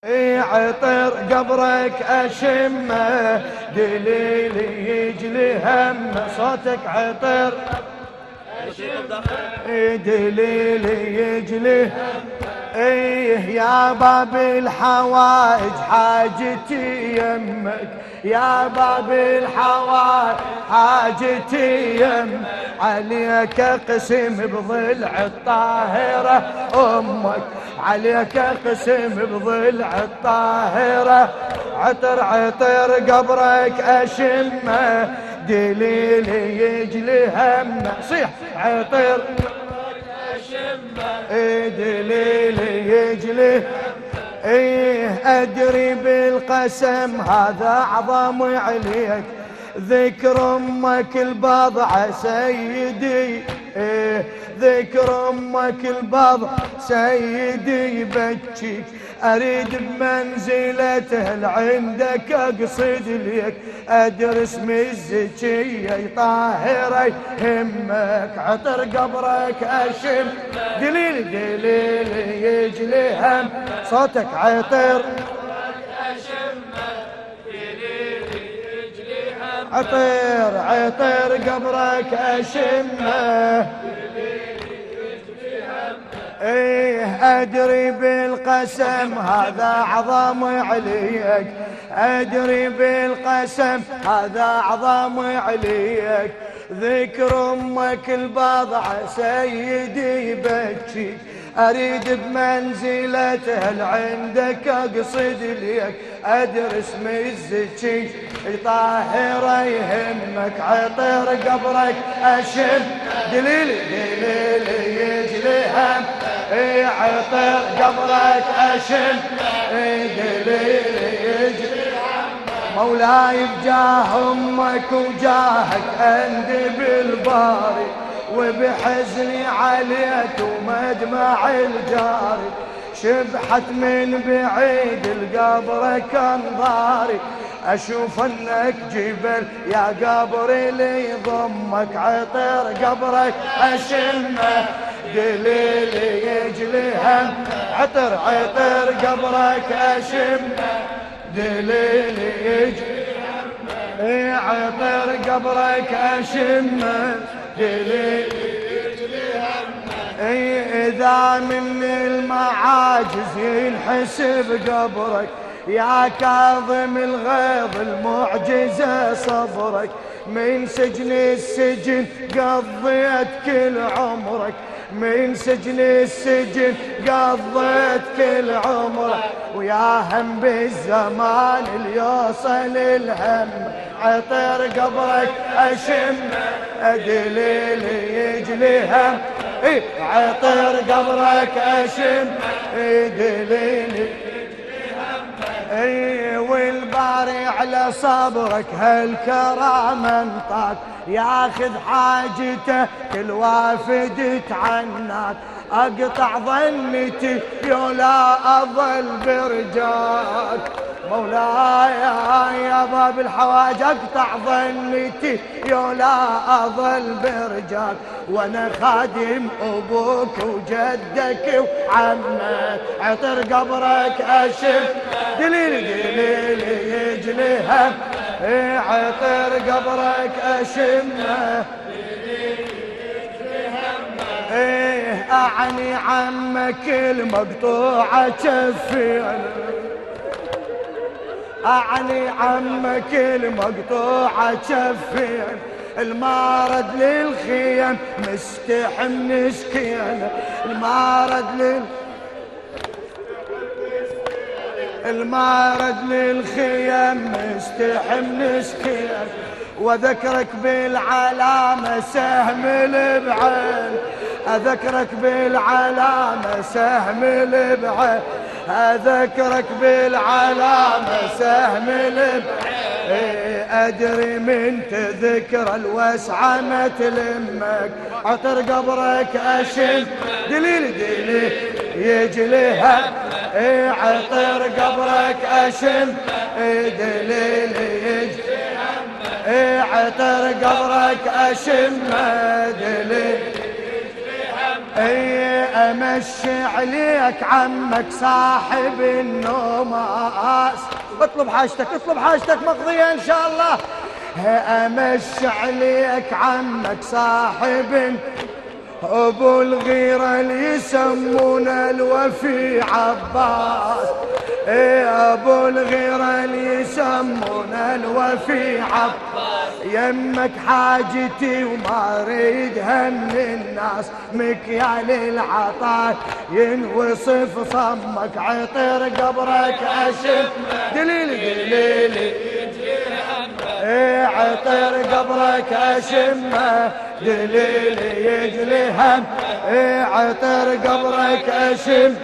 عطر قبرك أشمه، دليلي يجلي همه. صوتك عطر دليلي يجلي. يا باب الحوائج حاجتي يمك، يا باب الحوائج حاجتي يمك. عليك قسم بضلع الطاهرة أمك، عليك قسم بضلع الطاهرة. عطر عطر قبرك أشمه، دليلي يجلي همه. صيح عطر دليلي يجلي. أدري بالقسم هذا أعظم عليك، ذكر أمك البضع سيدي. ذكر أمك البضع سيدي بجيك، أريد بمنزلته عندك أقصد ليك. أدرس مزكية طاهرة يهمك. عطر قبرك أشم، دليل دليل يجلي هم. صوتك عطر عطر عطر قبرك أشمه. أدري بالقسم هذا أعظم عليك، أدري بالقسم هذا أعظم عليك. ذكر أمك البضع سيدي بجيك، أريد بمنزلته عندك أقصد ليك. أدرس مزكي طاهرة يهمك. عطر قبرك أشم، دليل دليل يجلي هم. عطر قبرك أشم، دليل يجلي هم. مولاي بجاه أمك وجاهك أندب الباري، وبحزني عليك ومدمع الجاري. شبحت من بعيد القبرك انظاري، اشوف انك جبل يا قبري لي ضمك. عطر قبرك اشمه، دليلي يجلي هم. عطر عطر قبرك اشمه، دليلي يجلي هم. عطر قبرك اشمه، دليلي إذا من المعاجز ينحسب قبرك، يا كاظم الغيظ المعجزة صبرك. من سجن السجن قضيت كل عمرك، من سجن السجن قضيت كل عمرك. ويا هم بالزمان ليوصل الهم. عطر قبرك أشم، دليل يجلي هم. عطر قبرك أشم، دليل يجلي هم. والباري على صبرك هالكرام انطاك، ياخذ حاجته كل وافد تعناك. اقطع ظنتي يولا اظل برجاك. مولاي يا باب الحواج اقطع ظنتي يولا اظل برجاك. وانا خادم ابوك وجدك وعمك. عطر قبرك اشم، دليل دليل يجلي هم. عطر قبرك اشمه، أعني عمك المقطوعة جفين، أعني عمك المقطوعة جفين. المارد للخيم مستحم نسكين، المارد المارد للخيم مستحم نسكين. وذكرك بالعلامة سهم البعين، أذكرك بالعلامة سهم البعين. أذكرك بالعلامة سهم البعين. أدري من تذكر الوسعة ما تلمك. عطر قبرك أشم، دليل دليل يجلي هم. عطر قبرك أشم، دليل يجلي هم. عطر قبرك أشم، دليل يجلي هم. امشي عليك عمك صاحب النوماس. اطلب حاجتك اطلب حاجتك مقضية ان شاء الله. امشي عليك عمك صاحب ابو الغيرة اللي يسمونه الوفي عباس. ابو الغيرة اللي يسمونه الوفي عباس. يمك حاجتي وما اريدها من الناس، مكيال العطاء ينوصف صمك، عطر قبرك اشم دليلي دليلي عطر قبرك اشمه دليلي يجلي هم. عطر قبرك اشم